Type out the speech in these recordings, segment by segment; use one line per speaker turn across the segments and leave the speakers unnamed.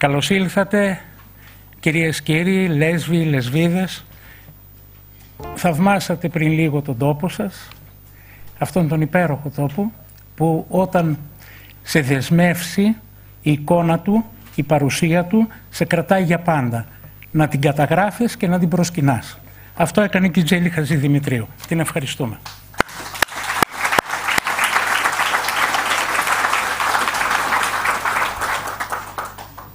Καλώς ήλθατε, κυρίες και κύριοι, λέσβοι, λεσβίδες. Θαυμάσατε πριν λίγο τον τόπο σας, αυτόν τον υπέροχο τόπο, που όταν σε δεσμεύσει η εικόνα του, η παρουσία του, σε κρατάει για πάντα. Να την καταγράφεις και να την προσκυνάς. Αυτό έκανε και η Τζέλη Χατζηδημητρίου. Την ευχαριστούμε.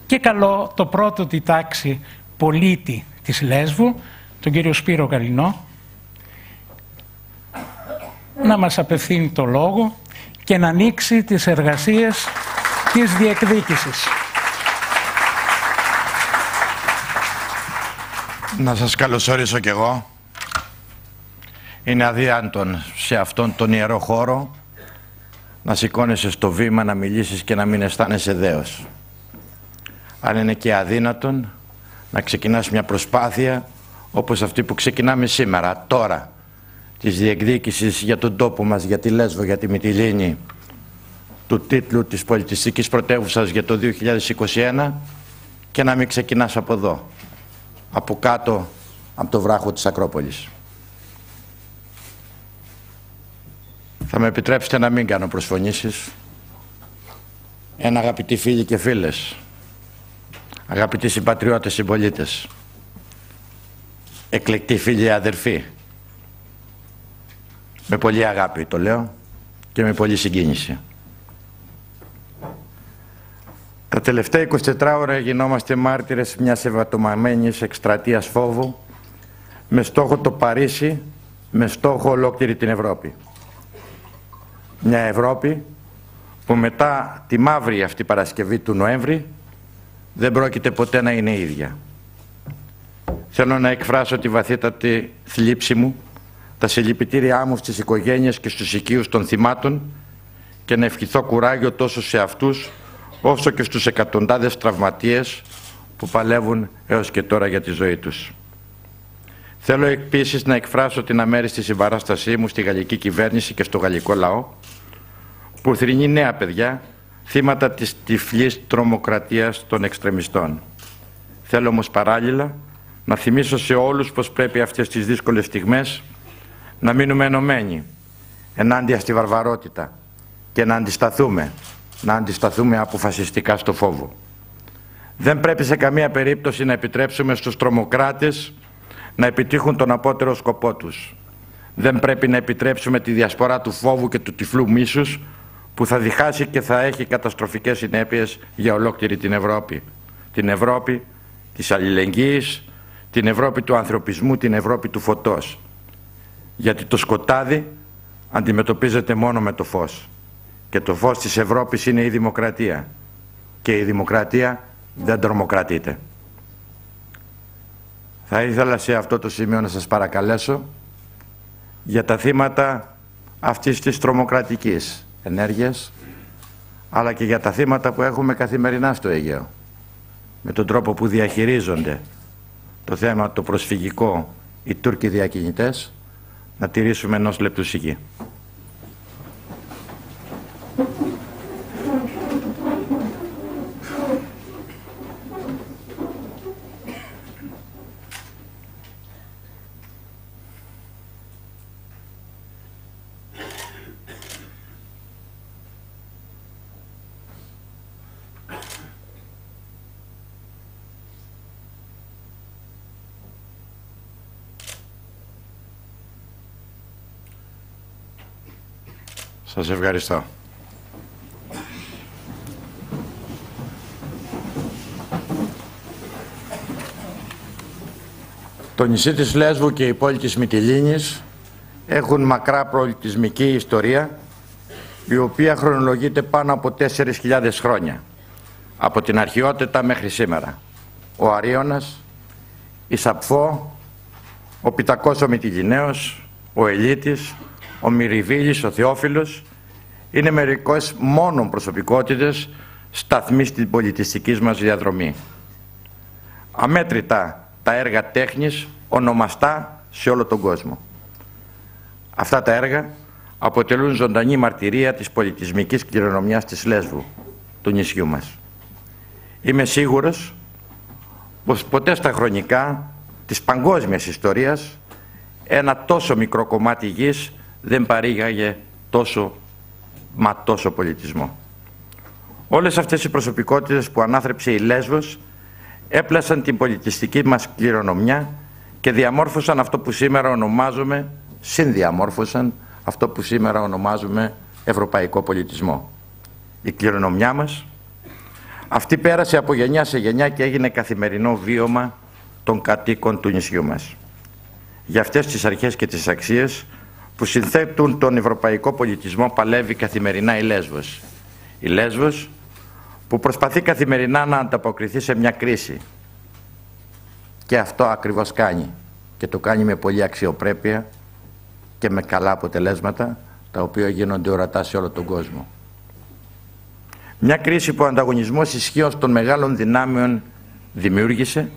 Και καλό το πρώτο τη τάξη πολίτη της Λέσβου, τον κύριο Σπύρο Γαλινό, να μας απευθύνει το λόγο και να ανοίξει τις εργασίες της διεκδίκησης.
Να σας καλωσορίσω κι εγώ. Είναι αδιάντον σε αυτόν τον ιερό χώρο να σηκώνεσαι στο βήμα, να μιλήσεις και να μην αισθάνεσαι δέος. Αν είναι και αδύνατον να ξεκινάς μια προσπάθεια όπως αυτή που ξεκινάμε σήμερα, τώρα, της διεκδίκησης για τον τόπο μας, για τη Λέσβο, για τη Μυτιλήνη, του τίτλου της πολιτιστικής πρωτεύουσας για το 2021, και να μην ξεκινάς από εδώ, από κάτω, από το βράχο της Ακρόπολης. Θα με επιτρέψετε να μην κάνω προσφωνήσεις. Αγαπητοί φίλοι και φίλες, αγαπητοί συμπατριώτες, συμπολίτες, εκλεκτοί φίλοι, αδερφοί, με πολύ αγάπη το λέω και με πολύ συγκίνηση. Τα τελευταία 24 ώρα γινόμαστε μάρτυρες μιας ευατομαμένης εκστρατείας φόβου, με στόχο το Παρίσι, με στόχο ολόκληρη την Ευρώπη. Μια Ευρώπη που μετά τη μαύρη αυτή Παρασκευή του Νοέμβρη δεν πρόκειται ποτέ να είναι ίδια. Θέλω να εκφράσω τη βαθύτατη θλίψη μου, τα συλληπιτήριά μου στις οικογένειες και στους οικείους των θυμάτων, και να ευχηθώ κουράγιο τόσο σε αυτούς όσο και στους εκατοντάδες τραυματίες που παλεύουν έως και τώρα για τη ζωή τους. Θέλω επίσης να εκφράσω την αμέριστη συμπαράστασή μου στη γαλλική κυβέρνηση και στο γαλλικό λαό, που θρηνεί νέα παιδιά θύματα της τυφλής τρομοκρατίας των εξτρεμιστών. Θέλω όμως παράλληλα να θυμίσω σε όλους πως πρέπει αυτές τις δύσκολες στιγμές να μείνουμε ενωμένοι ενάντια στη βαρβαρότητα και να αντισταθούμε αποφασιστικά στο φόβο. Δεν πρέπει σε καμία περίπτωση να επιτρέψουμε στους τρομοκράτες να επιτύχουν τον απότερο σκοπό τους. Δεν πρέπει να επιτρέψουμε τη διασπορά του φόβου και του τυφλού μίσους, που θα διχάσει και θα έχει καταστροφικές συνέπειες για ολόκληρη την Ευρώπη. Την Ευρώπη της αλληλεγγύης, την Ευρώπη του ανθρωπισμού, την Ευρώπη του φωτός. Γιατί το σκοτάδι αντιμετωπίζεται μόνο με το φως. Και το φως της Ευρώπης είναι η δημοκρατία. Και η δημοκρατία δεν τρομοκρατείται. Θα ήθελα σε αυτό το σημείο να σας παρακαλέσω για τα θύματα αυτής της τρομοκρατικής ενέργειας, αλλά και για τα θύματα που έχουμε καθημερινά στο Αιγαίο, με τον τρόπο που διαχειρίζονται το θέμα το προσφυγικό οι Τούρκοι διακινητές, να τηρήσουμε ενός λεπτού σιγή. Σας ευχαριστώ. Το νησί της Λέσβου και η πόλη της Μυτιλήνης έχουν μακρά πολιτισμική ιστορία, η οποία χρονολογείται πάνω από 4.000 χρόνια, από την αρχαιότητα μέχρι σήμερα. Ο Αρίωνας, η Σαπφό, ο Πιτακός ο Μυτιληναίος, ο Ελίτης, ο Μυριβίλης, ο Θεόφιλος, είναι μερικές μόνον προσωπικότητες σταθμοί στην πολιτιστική μας διαδρομή. Αμέτρητα τα έργα τέχνης, ονομαστά σε όλο τον κόσμο. Αυτά τα έργα αποτελούν ζωντανή μαρτυρία της πολιτισμικής κληρονομιάς της Λέσβου, του νησιού μας. Είμαι σίγουρος πως ποτέ στα χρονικά της παγκόσμιας ιστορίας ένα τόσο μικρό κομμάτι γης δεν παρήγαγε τόσο πολιτισμό. Όλες αυτές οι προσωπικότητες που ανάθρεψε η Λέσβος έπλασαν την πολιτιστική μας κληρονομιά και διαμόρφωσαν αυτό που σήμερα ονομάζουμε, συνδιαμόρφωσαν αυτό που σήμερα ονομάζουμε ευρωπαϊκό πολιτισμό. Η κληρονομιά μας αυτή πέρασε από γενιά σε γενιά και έγινε καθημερινό βίωμα των κατοίκων του νησιού μας. Για αυτές τις αρχές και τις αξίες που συνθέτουν τον ευρωπαϊκό πολιτισμό παλεύει καθημερινά η Λέσβος. Η Λέσβος που προσπαθεί καθημερινά να ανταποκριθεί σε μια κρίση. Και αυτό ακριβώς κάνει. Και το κάνει με πολλή αξιοπρέπεια και με καλά αποτελέσματα, τα οποία γίνονται ορατά σε όλο τον κόσμο. Μια κρίση που ο ανταγωνισμός ισχύως των μεγάλων δυνάμεων δημιούργησε,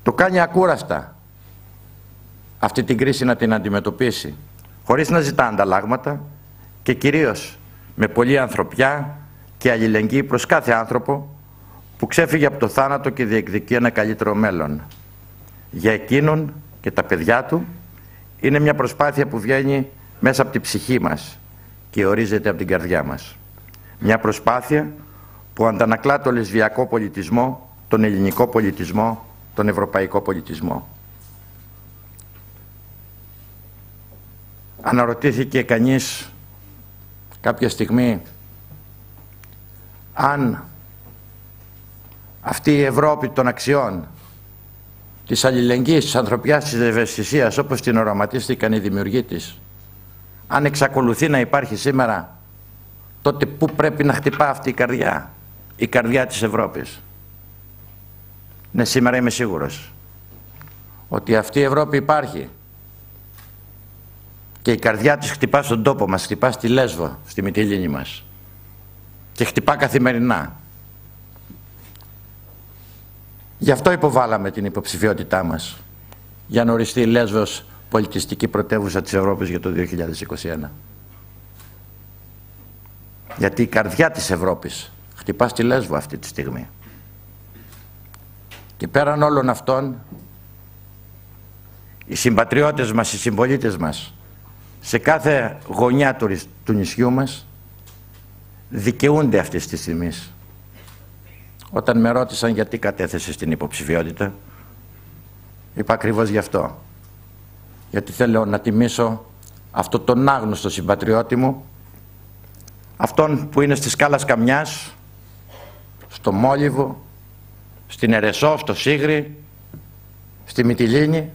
το κάνει ακούραστα αυτή την κρίση να την αντιμετωπίσει, χωρίς να ζητά ανταλλάγματα και κυρίως με πολλή ανθρωπιά και αλληλεγγύη προς κάθε άνθρωπο που ξέφυγε από το θάνατο και διεκδικεί ένα καλύτερο μέλλον. Για εκείνον και τα παιδιά του είναι μια προσπάθεια που βγαίνει μέσα από την ψυχή μας και ορίζεται από την καρδιά μας. Μια προσπάθεια που αντανακλά τον λεσβιακό πολιτισμό, τον ελληνικό πολιτισμό, τον ευρωπαϊκό πολιτισμό. Αναρωτήθηκε κανείς κάποια στιγμή αν αυτή η Ευρώπη των αξιών, της αλληλεγγύης, της ανθρωπιάς, της ευαισθησίας, όπως την οραματίστηκαν οι δημιουργοί της, αν εξακολουθεί να υπάρχει σήμερα, τότε πού πρέπει να χτυπά αυτή η καρδιά της Ευρώπης? Ναι, σήμερα είμαι σίγουρος ότι αυτή η Ευρώπη υπάρχει και η καρδιά της χτυπά στον τόπο μας, χτυπά στη Λέσβο, στη Μυτιλήνη μας και χτυπά καθημερινά. Γι' αυτό υποβάλαμε την υποψηφιότητά μας για να οριστεί η Λέσβος πολιτιστική πρωτεύουσα της Ευρώπης για το 2021. Γιατί η καρδιά της Ευρώπης χτυπά στη Λέσβο αυτή τη στιγμή. Και πέραν όλων αυτών, οι συμπατριώτες μας, οι συμπολίτες μας, σε κάθε γωνιά του νησιού μας, δικαιούνται αυτής της στιγμής. Όταν με ρώτησαν γιατί κατέθεσες την υποψηφιότητα, είπα ακριβώς γι' αυτό. Γιατί θέλω να τιμήσω αυτό τον άγνωστο συμπατριώτη μου, αυτόν που είναι στη Σκάλα Καμιάς, στο Μόλιβο, στην Ερεσό, στο Σίγρη, στη Μυτιλήνη,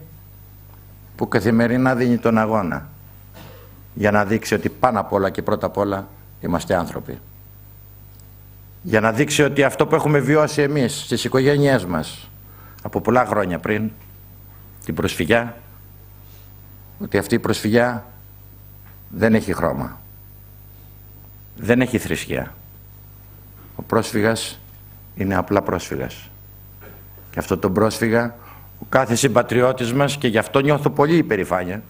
που καθημερινά δίνει τον αγώνα για να δείξει ότι πάνω απ' όλα και πρώτα απ' όλα είμαστε άνθρωποι. Για να δείξει ότι αυτό που έχουμε βιώσει εμείς στις οικογένειές μας από πολλά χρόνια πριν, την προσφυγιά, ότι αυτή η προσφυγιά δεν έχει χρώμα, δεν έχει θρησκεία. Ο πρόσφυγας είναι απλά πρόσφυγας. Και αυτό τον πρόσφυγα, ο κάθε συμπατριώτης μας, και γι' αυτό νιώθω πολύ υπερηφάνεια,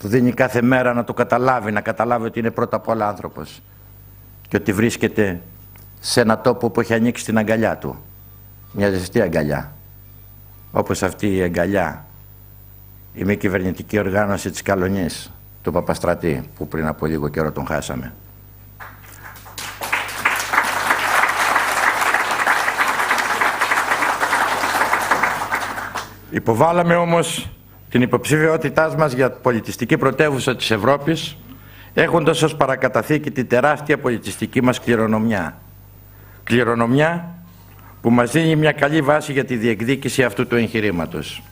του δίνει κάθε μέρα να το καταλάβει, να καταλάβει ότι είναι πρώτα απ' όλα άνθρωπος και ότι βρίσκεται σε ένα τόπο που έχει ανοίξει την αγκαλιά του, μια ζεστή αγκαλιά, όπως αυτή η αγκαλιά, η μη κυβερνητική οργάνωση της Καλονής, του Παπαστρατή, που πριν από λίγο καιρό τον χάσαμε. Υποβάλαμε όμως την υποψηφιότητά μας για πολιτιστική πρωτεύουσα της Ευρώπης, έχοντας ως παρακαταθήκη την τεράστια πολιτιστική μας κληρονομιά. Κληρονομιά που μας δίνει μια καλή βάση για τη διεκδίκηση αυτού του εγχειρήματος.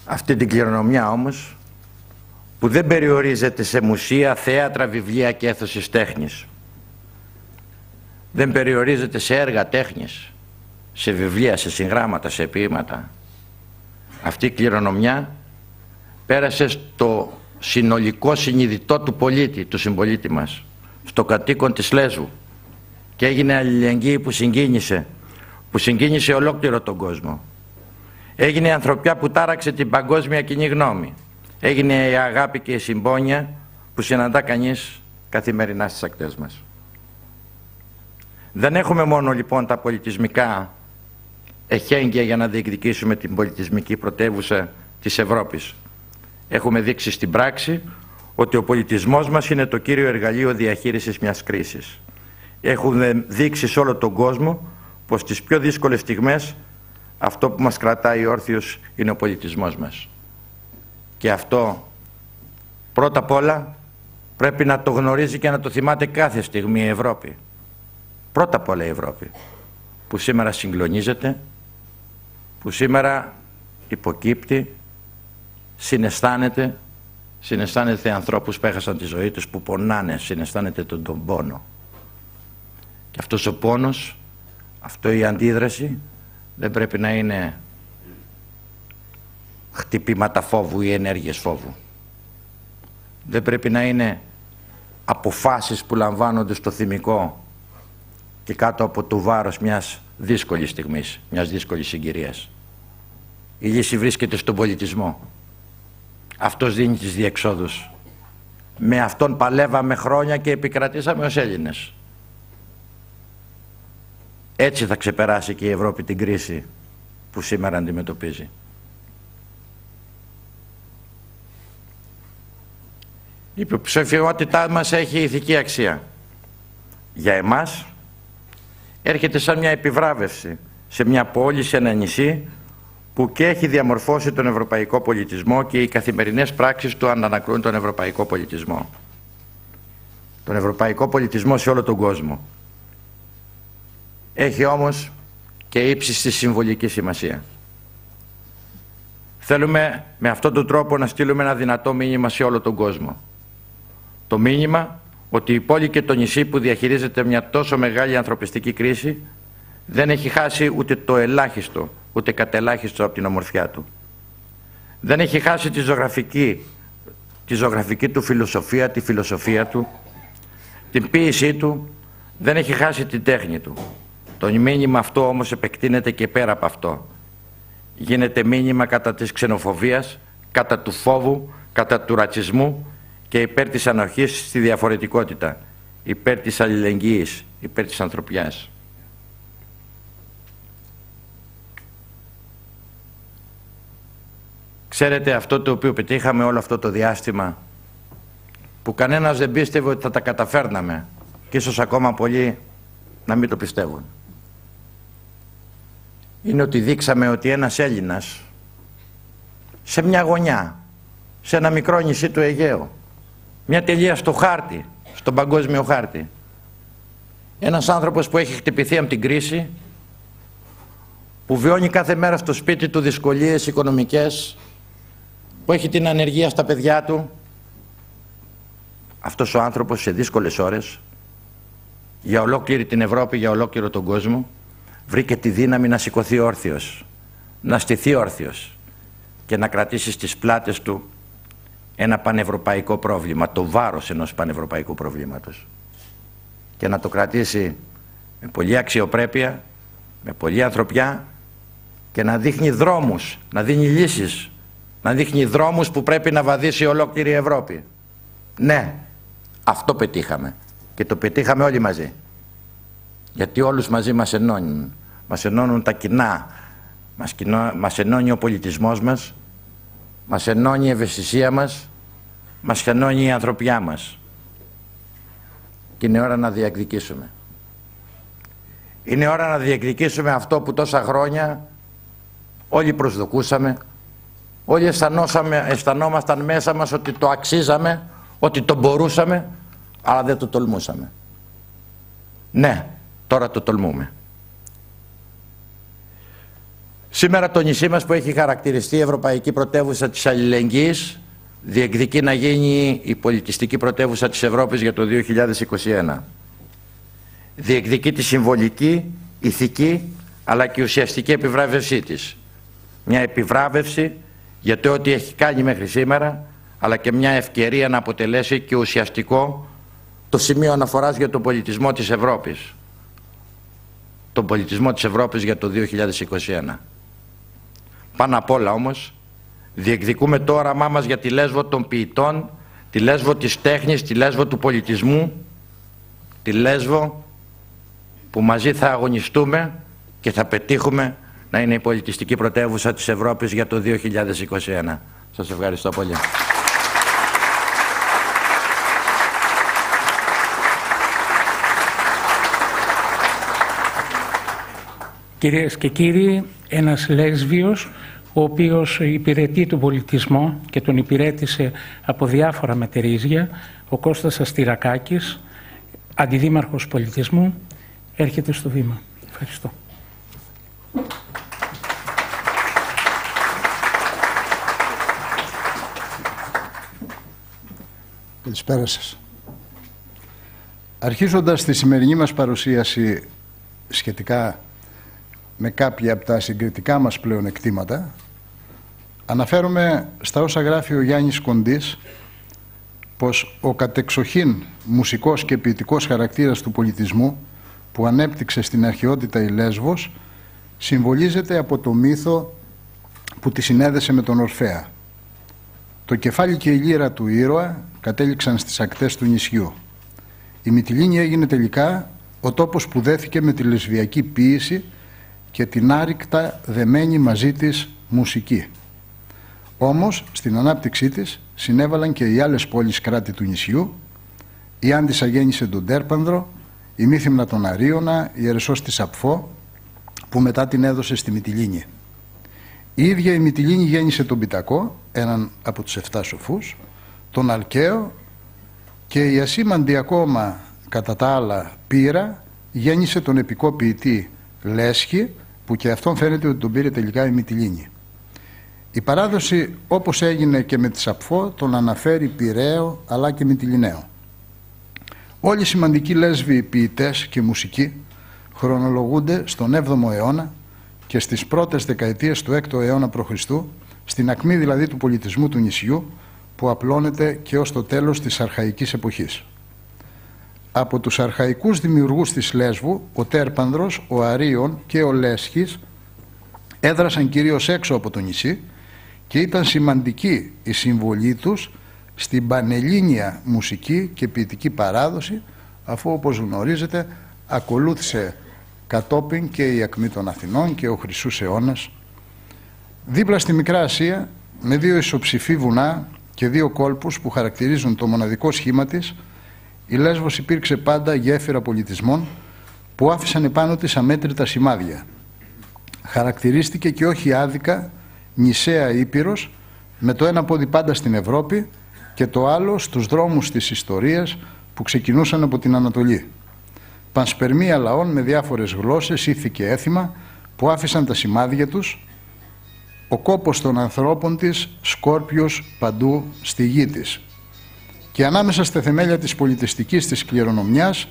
Αυτή την κληρονομιά όμως, που δεν περιορίζεται σε μουσεία, θέατρα, βιβλία και αίθουσες τέχνης. Δεν περιορίζεται σε έργα τέχνης, σε βιβλία, σε συγγράμματα, σε ποίηματα. Αυτή η κληρονομιά πέρασε στο συνολικό συνειδητό του πολίτη, του συμπολίτη μας, στο κατοίκον της Λέσβου, και έγινε αλληλεγγύη που συγκίνησε ολόκληρο τον κόσμο. Έγινε η ανθρωπιά που τάραξε την παγκόσμια κοινή γνώμη. Έγινε η αγάπη και η συμπόνια που συναντά κανείς καθημερινά στις ακτές μας. Δεν έχουμε μόνο λοιπόν τα πολιτισμικά εχέγγυα για να διεκδικήσουμε την πολιτισμική πρωτεύουσα της Ευρώπης. Έχουμε δείξει στην πράξη ότι ο πολιτισμός μας είναι το κύριο εργαλείο διαχείρισης μιας κρίσης. Έχουμε δείξει σε όλο τον κόσμο πως στις πιο δύσκολες στιγμές αυτό που μας κρατάει όρθιους είναι ο πολιτισμός μας. Και αυτό πρώτα απ' όλα πρέπει να το γνωρίζει και να το θυμάται κάθε στιγμή η Ευρώπη. Πρώτα απ' όλα η Ευρώπη, που σήμερα συγκλονίζεται, που σήμερα υποκύπτει, συναισθάνεται ανθρώπους που έχασαν τη ζωή τους, που πονάνε, συναισθάνεται τον πόνο. Και αυτός ο πόνος, αυτό η αντίδραση δεν πρέπει να είναι χτυπήματα φόβου ή ενέργειες φόβου. Δεν πρέπει να είναι αποφάσεις που λαμβάνονται στο θυμικό και κάτω από το βάρος μιας δύσκολης στιγμής, μιας δύσκολης συγκυρίας. Η λύση βρίσκεται στον πολιτισμό. Αυτός δίνει τις διεξόδους. Με αυτόν παλεύαμε χρόνια και επικρατήσαμε ως Έλληνες. Έτσι θα ξεπεράσει και η Ευρώπη την κρίση που σήμερα αντιμετωπίζει. Η υποψηφιότητά μας έχει ηθική αξία. Για εμάς έρχεται σαν μια επιβράβευση σε μια πόλη, σε ένα νησί που και έχει διαμορφώσει τον ευρωπαϊκό πολιτισμό και οι καθημερινές πράξεις του ανανακρούν τον ευρωπαϊκό πολιτισμό. Τον ευρωπαϊκό πολιτισμό σε όλο τον κόσμο. Έχει όμως και ύψιστη συμβολική σημασία. Θέλουμε με αυτόν τον τρόπο να στείλουμε ένα δυνατό μήνυμα σε όλο τον κόσμο. Το μήνυμα ότι η πόλη και το νησί που διαχειρίζεται μια τόσο μεγάλη ανθρωπιστική κρίση δεν έχει χάσει ούτε το ελάχιστο, ούτε κατελάχιστο από την ομορφιά του. Δεν έχει χάσει τη ζωγραφική του φιλοσοφία, τη φιλοσοφία του, την ποίησή του, δεν έχει χάσει την τέχνη του. Το μήνυμα αυτό όμως επεκτείνεται και πέρα από αυτό. Γίνεται μήνυμα κατά της ξενοφοβίας, κατά του φόβου, κατά του ρατσισμού και υπέρ της ανοχής στη διαφορετικότητα, υπέρ της αλληλεγγύης, υπέρ της ανθρωπιάς. Ξέρετε, αυτό το οποίο πετύχαμε όλο αυτό το διάστημα, που κανένας δεν πίστευε ότι θα τα καταφέρναμε και ίσως ακόμα πολλοί να μην το πιστεύουν, είναι ότι δείξαμε ότι ένας Έλληνας σε μια γωνιά, σε ένα μικρό νησί του Αιγαίου, μια τελεία στο χάρτη, στον παγκόσμιο χάρτη, ένας άνθρωπος που έχει χτυπηθεί από την κρίση, που βιώνει κάθε μέρα στο σπίτι του δυσκολίες οικονομικές, που έχει την ανεργία στα παιδιά του, αυτός ο άνθρωπος σε δύσκολες ώρες, για ολόκληρη την Ευρώπη, για ολόκληρο τον κόσμο, βρήκε τη δύναμη να σηκωθεί όρθιος, να στηθεί όρθιος και να κρατήσει στις πλάτες του ένα πανευρωπαϊκό πρόβλημα, το βάρος ενός πανευρωπαϊκού προβλήματος, και να το κρατήσει με πολλή αξιοπρέπεια, με πολλή ανθρωπιά και να δείχνει δρόμους, να δίνει λύσεις, να δείχνει δρόμους που πρέπει να βαδίσει ολόκληρη η Ευρώπη. Ναι, αυτό πετύχαμε και το πετύχαμε όλοι μαζί, γιατί όλους μαζί μας ενώνουν. Μας ενώνουν τα κοινά, μας ενώνει ο πολιτισμός μας ενώνει η ευαισθησία μας ενώνει η ανθρωπιά μας. Και είναι ώρα να διεκδικήσουμε. Είναι ώρα να διεκδικήσουμε αυτό που τόσα χρόνια όλοι προσδοκούσαμε, όλοι αισθανόμασταν μέσα μας ότι το αξίζαμε, ότι το μπορούσαμε, αλλά δεν το τολμούσαμε. Ναι, τώρα το τολμούμε. Σήμερα το νησί μας, που έχει χαρακτηριστεί η Ευρωπαϊκή Πρωτεύουσα της Αλληλεγγύης, διεκδικεί να γίνει η πολιτιστική πρωτεύουσα της Ευρώπης για το 2021. Διεκδικεί τη συμβολική, ηθική αλλά και ουσιαστική επιβράβευσή της. Μια επιβράβευση για το ό,τι έχει κάνει μέχρι σήμερα, αλλά και μια ευκαιρία να αποτελέσει και ουσιαστικό το σημείο αναφοράς για τον πολιτισμό της Ευρώπης. Τον πολιτισμό της Ευρώπης για το 2021. Πάνω απ' όλα όμως διεκδικούμε το όραμά μας για τη Λέσβο των ποιητών, τη Λέσβο της τέχνης, τη Λέσβο του πολιτισμού, τη Λέσβο που μαζί θα αγωνιστούμε και θα πετύχουμε να είναι η πολιτιστική πρωτεύουσα της Ευρώπης για το 2021. Σας ευχαριστώ πολύ.
Κυρίες και κύριοι, ένας λέσβιος, ο οποίος υπηρετεί τον πολιτισμό και τον υπηρέτησε από διάφορα μετερίζια, ο Κώστας Αστηρακάκης, αντιδήμαρχος πολιτισμού, έρχεται στο βήμα. Ευχαριστώ.
Καλησπέρα σας. Αρχίζοντας τη σημερινή μας παρουσίαση σχετικά με κάποια από τα συγκριτικά μας πλεονεκτήματα, αναφέρομαι στα όσα γράφει ο Γιάννης Κοντής, πως ο κατεξοχήν μουσικός και ποιητικός χαρακτήρας του πολιτισμού που ανέπτυξε στην αρχαιότητα η Λέσβος συμβολίζεται από το μύθο που τη συνέδεσε με τον Ορφέα. Το κεφάλι και η λύρα του ήρωα κατέληξαν στις ακτές του νησιού. Η Μυτιλήνη έγινε τελικά ο τόπος που δέθηκε με τη λεσβιακή ποίηση και την άρρηκτα δεμένη μαζί της μουσική. Όμως, στην ανάπτυξή της συνέβαλαν και οι άλλες πόλεις κράτη του νησιού. Η Άντισσα γέννησε τον Τέρπανδρο, η Μύθυμνα τον Αρίωνα, η Ερεσός τη Σαπφό, που μετά την έδωσε στη Μυτιλήνη. Η ίδια η Μυτιλήνη γέννησε τον Πιτακό, έναν από τους 7 σοφούς, τον Αλκαίο, και η ασήμαντη ακόμα κατά τα άλλα Πύρα γέννησε τον επικό ποιητή Λέσχη, που και αυτόν φαίνεται ότι τον πήρε τελικά η Μυτιλήνη. Η παράδοση, όπως έγινε και με τη Σαπφό, τον αναφέρει Πειραίο αλλά και Μυτιληναίο. Όλοι οι σημαντικοί λέσβοι ποιητές και μουσικοί χρονολογούνται στον 7ο αιώνα και στις πρώτες δεκαετίες του 6ου αιώνα π.Χ., στην ακμή δηλαδή του πολιτισμού του νησιού, που απλώνεται και ως το τέλος της αρχαϊκής εποχής. Από τους αρχαϊκούς δημιουργούς της Λέσβου, ο Τέρπανδρος, ο Αρίων και ο Λέσχης έδρασαν κυρίως έξω από το νησί και ήταν σημαντική η συμβολή τους στην πανελλήνια μουσική και ποιητική παράδοση, αφού, όπως γνωρίζετε, ακολούθησε κατόπιν και η ακμή των Αθηνών και ο Χρυσούς αιώνας. Δίπλα στη Μικρά Ασία, με 2 ισοψηφή βουνά και 2 κόλπους που χαρακτηρίζουν το μοναδικό σχήμα της, η Λέσβος υπήρξε πάντα γέφυρα πολιτισμών που άφησαν επάνω της αμέτρητα σημάδια. Χαρακτηρίστηκε και όχι άδικα νησαία ήπειρος, με το ένα πόδι πάντα στην Ευρώπη και το άλλο στους δρόμους της ιστορίας που ξεκινούσαν από την Ανατολή. Πανσπερμία λαών με διάφορες γλώσσες, ήθη και έθιμα που άφησαν τα σημάδια τους, ο κόπος των ανθρώπων της σκόρπιος παντού στη γη της. Και ανάμεσα στα θεμέλια της πολιτιστικής της κληρονομιάς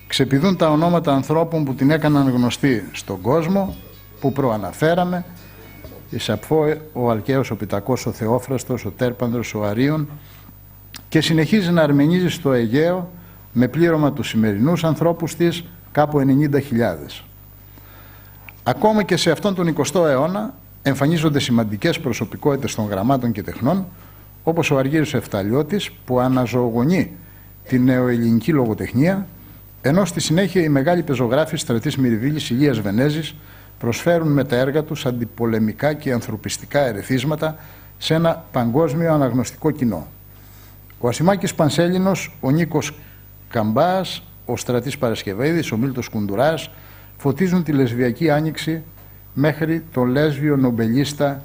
ξεπηδούν τα ονόματα ανθρώπων που την έκαναν γνωστή στον κόσμο, που προαναφέραμε: η Σαπφό, ο Αλκαίος, ο Πιτακός, ο Θεόφραστος, ο Τέρπανδρος, ο Αρίων, και συνεχίζει να αρμενίζει στο Αιγαίο με πλήρωμα τους σημερινούς ανθρώπους της κάπου 90.000. Ακόμα και σε αυτόν τον 20ο αιώνα εμφανίζονται σημαντικές προσωπικότητες των γραμμάτων και τεχνών, όπως ο Αργύρης Εφταλιώτης, που αναζωογονεί την νεοελληνική λογοτεχνία, ενώ στη συνέχεια οι μεγάλοι πεζογράφοι Στρατής Μυριβίλης, Ηλίας Βενέζης προσφέρουν με τα έργα τους αντιπολεμικά και ανθρωπιστικά ερεθίσματα σε ένα παγκόσμιο αναγνωστικό κοινό. Ο Ασημάκης Πανσέλινος, ο Νίκος Καμπάς, ο Στρατής Παρασκευαίδης, ο Μίλτος Κουντουράς φωτίζουν τη λεσβιακή άνοιξη μέχρι τον λέσβιο νομπελίστα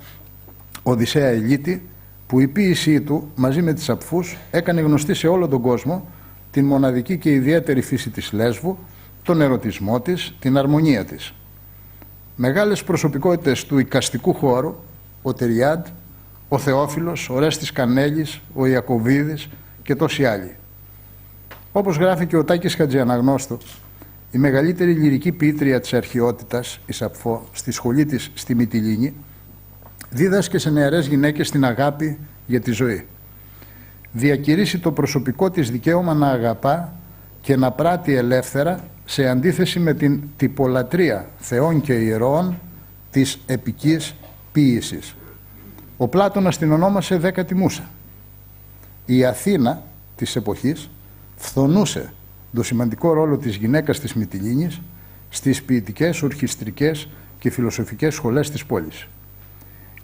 Οδυσσέα Ηλίτη, που η ποίησή του μαζί με τις Απφούς έκανε γνωστή σε όλο τον κόσμο την μοναδική και ιδιαίτερη φύση της Λέσβου, τον ερωτισμό της, την αρμονία της. Μεγάλες προσωπικότητες του εικαστικού χώρου, ο Τεριάντ, ο Θεόφιλος, ο Ρέστης Κανέλης, ο Ιακωβίδης και τόσοι άλλοι. Όπως γράφει και ο Τάκης Χατζιαναγνώστου, η μεγαλύτερη λυρική ποιήτρια της αρχαιότητας, η Σαπφό, στη σχολή της στη Μυτιλήνη, δίδασκε σε νεαρές γυναίκες την αγάπη για τη ζωή. Διακηρύσει το προσωπικό της δικαίωμα να αγαπά και να πράττει ελεύθερα, σε αντίθεση με την τυπολατρεία θεών και ιερόων της επικής ποίησης. Ο Πλάτωνας την ονόμασε 10η Μούσα. Η Αθήνα της εποχής φθονούσε το σημαντικό ρόλο της γυναίκας της Μυτιλήνης στις ποιητικές, ορχιστρικές και φιλοσοφικές σχολές της πόλης.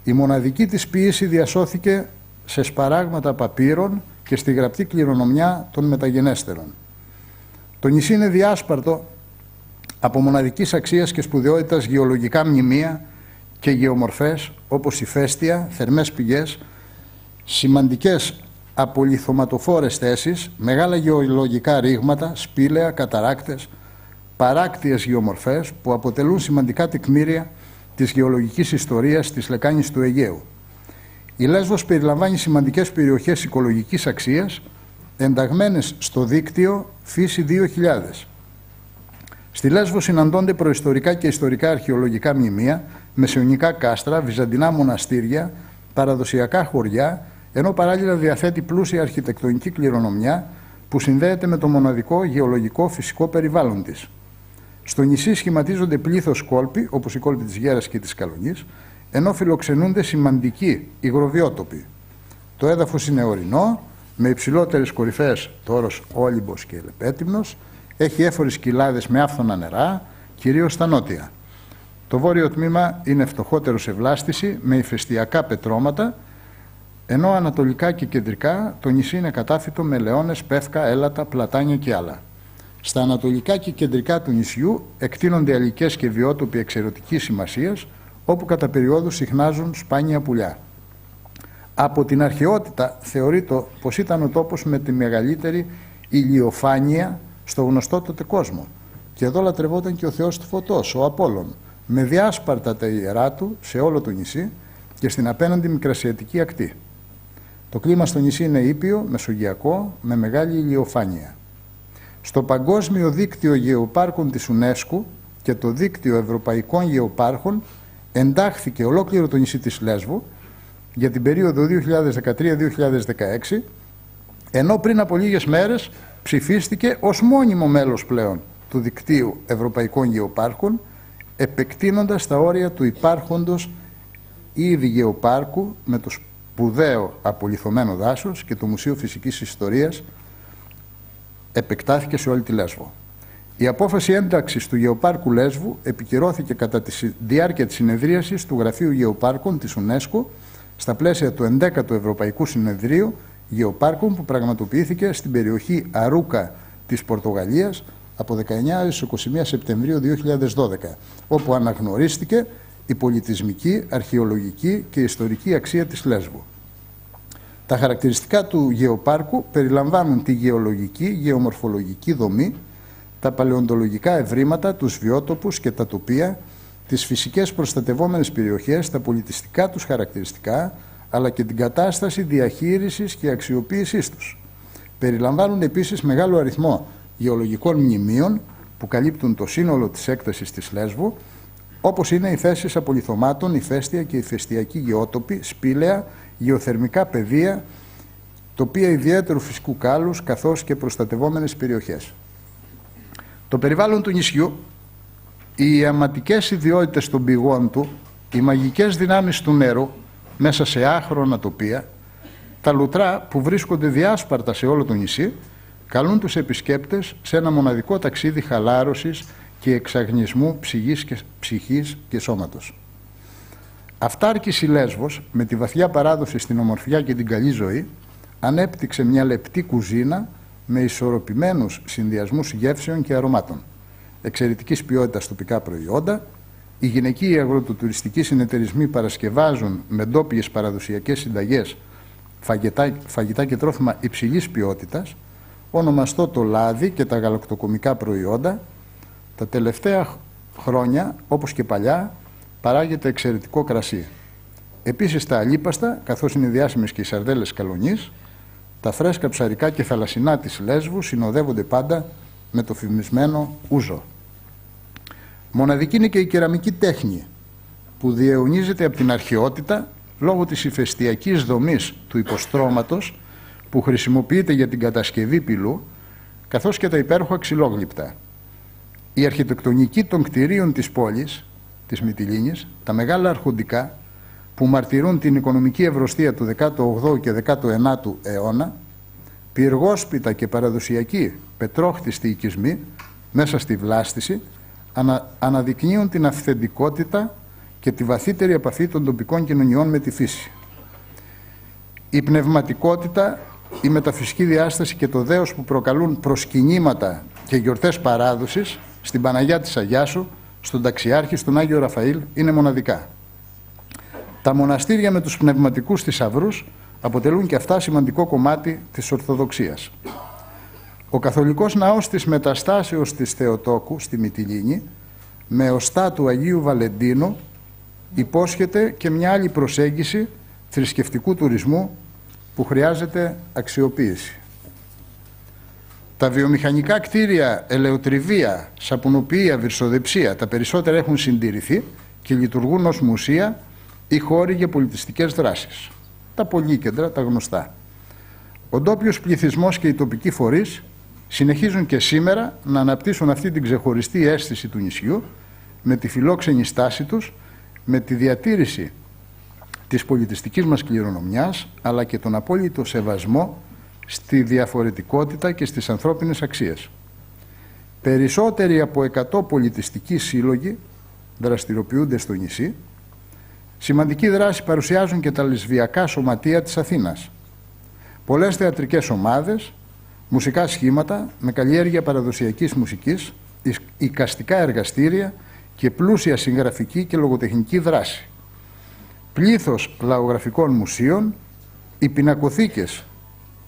Η μοναδική της ποίηση διασώθηκε σε σπαράγματα παπύρων και στη γραπτή κληρονομιά των μεταγενέστερων. Το νησί είναι διάσπαρτο από μοναδικής αξίας και σπουδαιότητας γεωλογικά μνημεία και γεωμορφές όπως ηφαίστεια, θερμές πηγές, σημαντικές απολιθωματοφόρες θέσεις, μεγάλα γεωλογικά ρήγματα, σπήλαια, καταράκτες, παράκτιες γεωμορφές που αποτελούν σημαντικά τεκμήρια της γεωλογικής ιστορίας της λεκάνης του Αιγαίου. Η Λέσβος περιλαμβάνει σημαντικές περιοχές οικολογικής αξίας ενταγμένες στο δίκτυο Φύση 2000. Στη Λέσβο συναντώνται προϊστορικά και ιστορικά αρχαιολογικά μνημεία, μεσαιωνικά κάστρα, βυζαντινά μοναστήρια, παραδοσιακά χωριά, ενώ παράλληλα διαθέτει πλούσια αρχιτεκτονική κληρονομιά που συνδέεται με το μοναδικό γεωλογικό φυσικό περιβάλλον της. Στο νησί σχηματίζονται πλήθος κόλποι, όπως οι κόλποι της Γέρας και της Καλονής, ενώ φιλοξενούνται σημαντικοί υγροβιότοποι. Το έδαφος είναι ορεινό, με υψηλότερες κορυφές, το όρος Όλυμπος και Λεπέτυμνος, έχει έφορες κοιλάδες με άφθονα νερά, κυρίως στα νότια. Το βόρειο τμήμα είναι φτωχότερο σε βλάστηση, με ηφαιστειακά πετρώματα, ενώ ανατολικά και κεντρικά το νησί είναι κατάφυτο με λεόνες, πεύκα, έλατα, πλατάνια και άλλα. Στα ανατολικά και κεντρικά του νησιού εκτείνονται αλικές και βιότοποι εξαιρετικής σημασίας, όπου κατά περιόδους συχνάζουν σπάνια πουλιά. Από την αρχαιότητα θεωρείται πως ήταν ο τόπος με τη μεγαλύτερη ηλιοφάνεια στο γνωστό τότε κόσμο. Και εδώ λατρευόταν και ο θεός του φωτός, ο Απόλλων, με διάσπαρτα τα ιερά του σε όλο το νησί και στην απέναντι μικρασιατική ακτή. Το κλίμα στο νησί είναι ήπιο, μεσογειακό, με μεγάλη ηλιοφάνεια. Στο Παγκόσμιο Δίκτυο Γεωπάρκων της UNESCO και το Δίκτυο Ευρωπαϊκών Γεωπάρχων εντάχθηκε ολόκληρο το νησί της Λέσβου για την περίοδο 2013-2016, ενώ πριν από λίγες μέρες ψηφίστηκε ως μόνιμο μέλος πλέον του Δικτύου Ευρωπαϊκών Γεωπάρχων, επεκτείνοντας τα όρια του υπάρχοντος ήδη γεωπάρκου με το σπουδαίο απολιθωμένο δάσος και το Μουσείο Φυσικής Ιστορίας επεκτάθηκε σε όλη τη Λέσβο. Η απόφαση ένταξης του Γεωπάρκου Λέσβου επικυρώθηκε κατά τη διάρκεια της συνεδρίασης του Γραφείου Γεωπάρκων της UNESCO στα πλαίσια του 11ου Ευρωπαϊκού Συνεδρίου Γεωπάρκων που πραγματοποιήθηκε στην περιοχή Αρούκα της Πορτογαλίας από 19 έως 21 Σεπτεμβρίου 2012, όπου αναγνωρίστηκε η πολιτισμική, αρχαιολογική και ιστορική αξία της Λέσβου. Τα χαρακτηριστικά του γεωπάρκου περιλαμβάνουν τη γεωλογική, γεωμορφολογική δομή, τα παλαιοντολογικά ευρήματα, τους βιότοπους και τα τοπία, τις φυσικές προστατευόμενες περιοχές, τα πολιτιστικά τους χαρακτηριστικά, αλλά και την κατάσταση διαχείρισης και αξιοποίησής τους. Περιλαμβάνουν επίσης μεγάλο αριθμό γεωλογικών μνημείων που καλύπτουν το σύνολο της έκτασης της Λέσβου, όπως είναι οι θέσεις απολιθωμάτων, ηφαίστεια και ηφαιστειακοί γεώτοποι, σπήλαια, γεωθερμικά πεδία, τοπία ιδιαίτερου φυσικού κάλους, καθώς και προστατευόμενες περιοχές. Το περιβάλλον του νησιού, οι ιαματικές ιδιότητες των πηγών του, οι μαγικές δυνάμεις του νερού μέσα σε άχρωνα τοπία, τα λουτρά που βρίσκονται διάσπαρτα σε όλο το νησί, καλούν τους επισκέπτες σε ένα μοναδικό ταξίδι χαλάρωσης και εξαγνισμού ψυχής και σώματος. Αυτάρκης η Λέσβος, με τη βαθιά παράδοση στην ομορφιά και την καλή ζωή, ανέπτυξε μια λεπτή κουζίνα με ισορροπημένους συνδυασμούς γεύσεων και αρωμάτων, εξαιρετικής ποιότητας τοπικά προϊόντα. Οι γυναικείοι αγροτοτουριστικοί συνεταιρισμοί παρασκευάζουν με ντόπιες παραδοσιακές συνταγές φαγητά και τρόφιμα υψηλής ποιότητας, ονομαστό το λάδι και τα γαλακτοκομικά προϊόντα. Τα τελευταία χρόνια, όπως και παλιά, παράγεται εξαιρετικό κρασί. Επίσης τα αλίπαστα, καθώς είναι διάσημες και οι σαρδέλες Καλονής, τα φρέσκα ψαρικά και θαλασσινά της Λέσβου συνοδεύονται πάντα με το φημισμένο ούζο. Μοναδική είναι και η κεραμική τέχνη, που διαιωνίζεται από την αρχαιότητα λόγω της ηφαιστειακής δομής του υποστρώματος που χρησιμοποιείται για την κατασκευή πυλού, καθώς και τα υπέροχα ξυλόγλυπτα. Η αρχιτεκτονική των κτηρίων της πόλης, της Μυτιλήνης, τα μεγάλα αρχοντικά που μαρτυρούν την οικονομική ευρωστία του 18ου και 19ου αιώνα, πυργόσπιτα και παραδοσιακοί πετρόχτιστοι οικισμοί μέσα στη βλάστηση, αναδεικνύουν την αυθεντικότητα και τη βαθύτερη επαφή των τοπικών κοινωνιών με τη φύση. Η πνευματικότητα, η μεταφυσική διάσταση και το δέος που προκαλούν προσκυνήματα και γιορτές παράδοσης στην Παναγιά της Αγιάσου, στον Ταξιάρχη, στον Άγιο Ραφαήλ είναι μοναδικά. Τα μοναστήρια με τους πνευματικούς θησαυρούς αποτελούν και αυτά σημαντικό κομμάτι της Ορθοδοξίας. Ο καθολικός ναός της Μεταστάσεως της Θεοτόκου στη Μυτιλήνη, με οστά του Αγίου Βαλεντίνου, υπόσχεται και μια άλλη προσέγγιση θρησκευτικού τουρισμού που χρειάζεται αξιοποίηση. Τα βιομηχανικά κτίρια ελαιοτριβία, σαπουνοποιία, βυρσοδεψία, τα περισσότερα έχουν συντηρηθεί και λειτουργούν ως μουσεία ή χώροι για πολιτιστικές δράσεις. Τα πολύκεντρα, τα γνωστά. Ο ντόπιος πληθυσμός και οι τοπικοί φορείς συνεχίζουν και σήμερα να αναπτύσσουν αυτή την ξεχωριστή αίσθηση του νησιού με τη φιλόξενη στάση τους, με τη διατήρηση της πολιτιστικής μας κληρονομιάς, αλλά και τον απόλυτο σεβασμό στη διαφορετικότητα και στις ανθρώπινες αξίες. Περισσότεροι από 100 πολιτιστικοί σύλλογοι δραστηριοποιούνται στο νησί. Σημαντική δράση παρουσιάζουν και τα λεσβιακά σωματεία της Αθήνας. Πολλές θεατρικές ομάδες, μουσικά σχήματα με καλλιέργεια παραδοσιακής μουσικής, εικαστικά εργαστήρια και πλούσια συγγραφική και λογοτεχνική δράση. Πλήθος λαογραφικών μουσείων, οι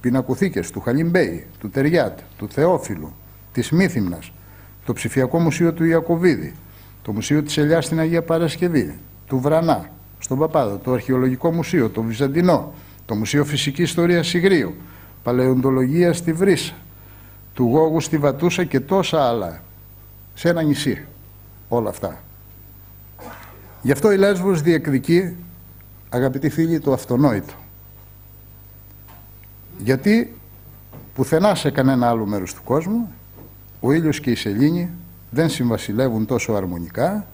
πινακοθήκες του Χαλιμπέη, του Τεριάτ, του Θεόφιλου, της Μύθυμνας, το ψηφιακό μουσείο του Ιακωβίδη, το μουσείο της Ελιάς στην Αγία Παρασκευή, του Βρανά, στον Παπάδο, το αρχαιολογικό μουσείο, το Βυζαντινό, το Μουσείο Φυσικής Ιστορίας Σιγρίου, Παλαιοντολογία στη Βρύσα, του Γόγου στη Βατούσα και τόσα άλλα, σε ένα νησί όλα αυτά. Γι' αυτό η Λέσβος διεκδικεί, αγαπητοί φίλοι, το αυτονόητο. Γιατί πουθενά σε κανένα άλλο μέρος του κόσμου ο ήλιος και η σελήνη δεν συμβασιλεύουν τόσο αρμονικά,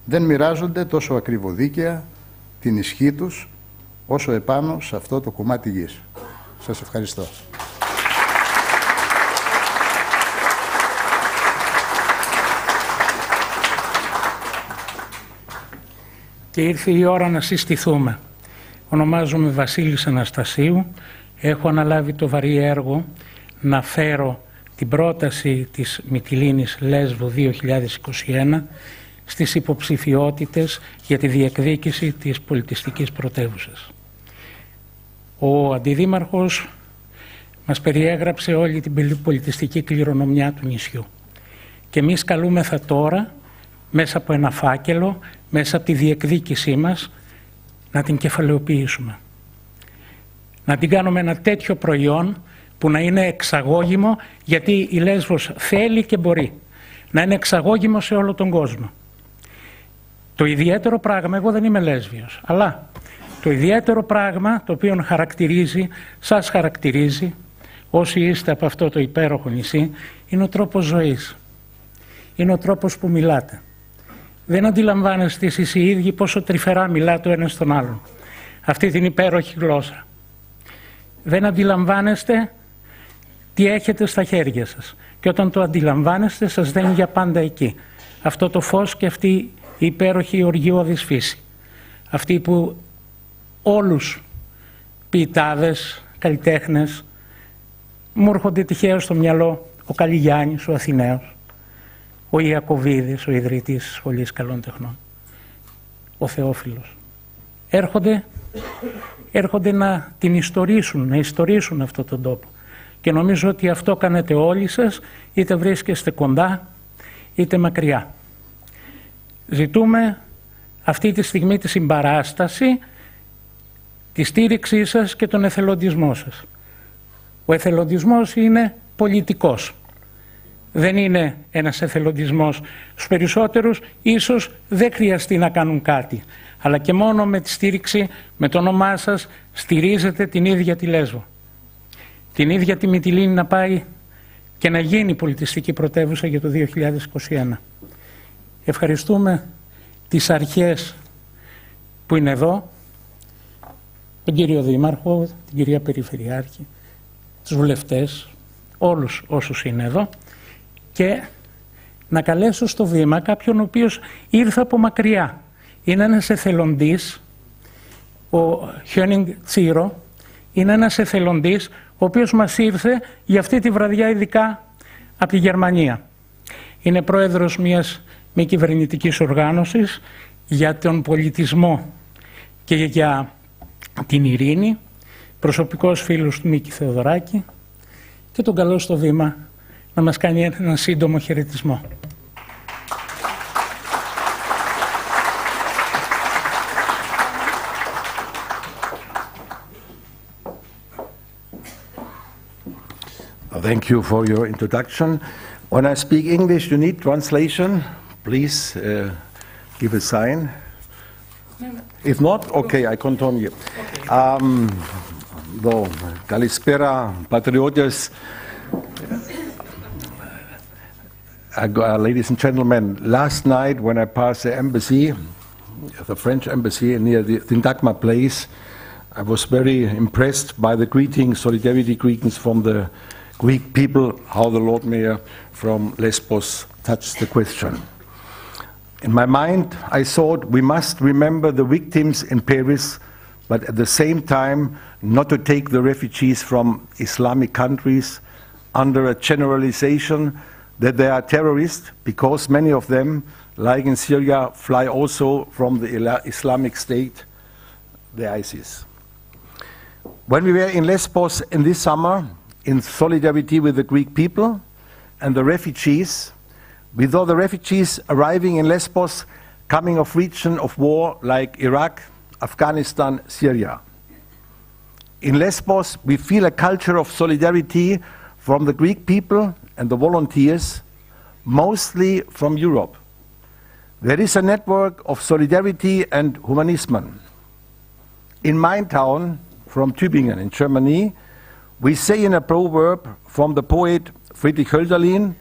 δεν μοιράζονται τόσο ακριβοδίκαια την ισχύ τους όσο επάνω σε αυτό το κομμάτι γης. Σας ευχαριστώ.
Και ήρθε η ώρα να συστηθούμε. Ονομάζομαι Βασίλης Αναστασίου. Έχω αναλάβει το βαρύ έργο να φέρω την πρόταση της Μυτιλήνης Λέσβου 2021 στις υποψηφιότητες για τη διεκδίκηση της πολιτιστικής πρωτεύουσας. Ο Αντιδήμαρχος μας περιέγραψε όλη την πολιτιστική κληρονομιά του νησιού και εμείς καλούμεθα τώρα μέσα από ένα φάκελο, μέσα από τη διεκδίκησή μας, να την κεφαλαιοποιήσουμε. Να την κάνουμε ένα τέτοιο προϊόν που να είναι εξαγώγημο, γιατί η Λέσβος θέλει και μπορεί να είναι εξαγώγημο σε όλο τον κόσμο. Το ιδιαίτερο πράγμα, εγώ δεν είμαι Λέσβιος, αλλά το ιδιαίτερο πράγμα το οποίο σας χαρακτηρίζει όσοι είστε από αυτό το υπέροχο νησί, είναι ο τρόπος ζωής. Είναι ο τρόπος που μιλάτε. Δεν αντιλαμβάνεστε εσείς οι ίδιοι πόσο τρυφερά μιλά το ένα στον άλλον. Αυτή την υπέροχη γλώσσα. Δεν αντιλαμβάνεστε τι έχετε στα χέρια σας. Και όταν το αντιλαμβάνεστε σας δένει για πάντα εκεί. Αυτό το φως και αυτή η υπέροχη οργιώδης φύση. Αυτή που όλους ποιητάδες, καλλιτέχνες, μου έρχονται τυχαίως στο μυαλό ο Καλλιγιάννης, ο Αθηναίος, ο Ιακωβίδης, ο ιδρυτής της Σχολής Καλών Τεχνών, ο Θεόφιλος. Έρχονται να την ιστορήσουν, να ιστορήσουν αυτόν τον τόπο. Και νομίζω ότι αυτό κάνετε όλοι σας, είτε βρίσκεστε κοντά, είτε μακριά. Ζητούμε αυτή τη στιγμή τη συμπαράσταση, τη στήριξή σας και τον εθελοντισμό σας. Ο εθελοντισμός είναι πολιτικός. Δεν είναι ένας εθελοντισμός. Στους περισσότερους ίσως δεν χρειαστεί να κάνουν κάτι. Αλλά και μόνο με τη στήριξη, με το όνομά σας, στηρίζετε την ίδια τη Λέσβο. Την ίδια τη Μυτιλήνη να πάει και να γίνει πολιτιστική πρωτεύουσα για το 2021. Ευχαριστούμε τις αρχές που είναι εδώ, τον κύριο Δήμαρχο, την κυρία Περιφερειάρχη, τους βουλευτές, όλους όσους είναι εδώ, και να καλέσω στο βήμα κάποιον ο οποίος ήρθε από μακριά. Είναι ένας εθελοντής, ο Χιόνινγκ Τσίρο, είναι ένας εθελοντής ο οποίος μας ήρθε για αυτή τη βραδιά ειδικά από τη Γερμανία. Είναι πρόεδρος μιας μη κυβερνητικής οργάνωσης για τον πολιτισμό και για την ειρήνη, προσωπικός φίλος του Μίκη Θεοδωράκη, και τον καλώ στο βήμα να μας κάνει ένα σύντομο χαιρετισμό.
Thank you for your introduction. When I speak English, you need translation. Please give a sign. If not, okay, I continue. Kalispera, patriotes, ladies and gentlemen. Last night, when I passed the embassy, the French embassy near the Syntagma place, I was very impressed by the greetings, solidarity greetings from the Greek people, how the Lord Mayor from Lesbos touched the question. In my mind, I thought we must remember the victims in Paris, but at the same time, not to take the refugees from Islamic countries under a generalization that they are terrorists, because many of them, like in Syria, fly also from the Islamic State, the ISIS. When we were in Lesbos in this summer, in solidarity with the Greek people and the refugees, we saw the refugees arriving in Lesbos, coming of regions of war like Iraq, Afghanistan, Syria. In Lesbos, we feel a culture of solidarity from the Greek people and the volunteers, mostly from Europe. There is a network of solidarity and humanism. In my town, from Tübingen in Germany, we say in a proverb from the poet Friedrich Hölderlin,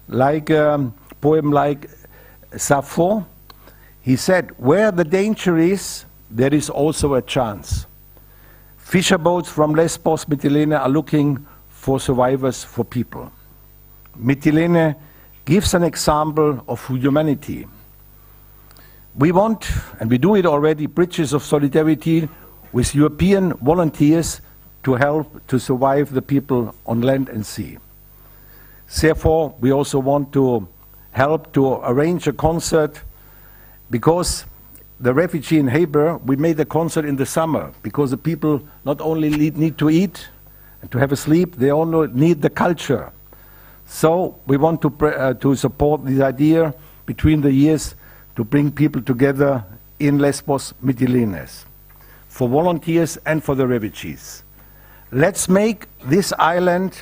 like a poem like Sappho, he said, "Where the danger is, there is also a chance." Fisher boats from Lesbos, Mytilene are looking for survivors, for people. Mytilene gives an example of humanity. We want, and we do it already, bridges of solidarity with European volunteers to help to survive the people on land and sea. Therefore, we also want to help to arrange a concert, because the refugee in Heber, we made a concert in the summer, because the people not only need to eat and to have a sleep, they also need the culture. So we want to support this idea between the years to bring people together in Lesbos, Mytilenes, for volunteers and for the refugees. Let's make this island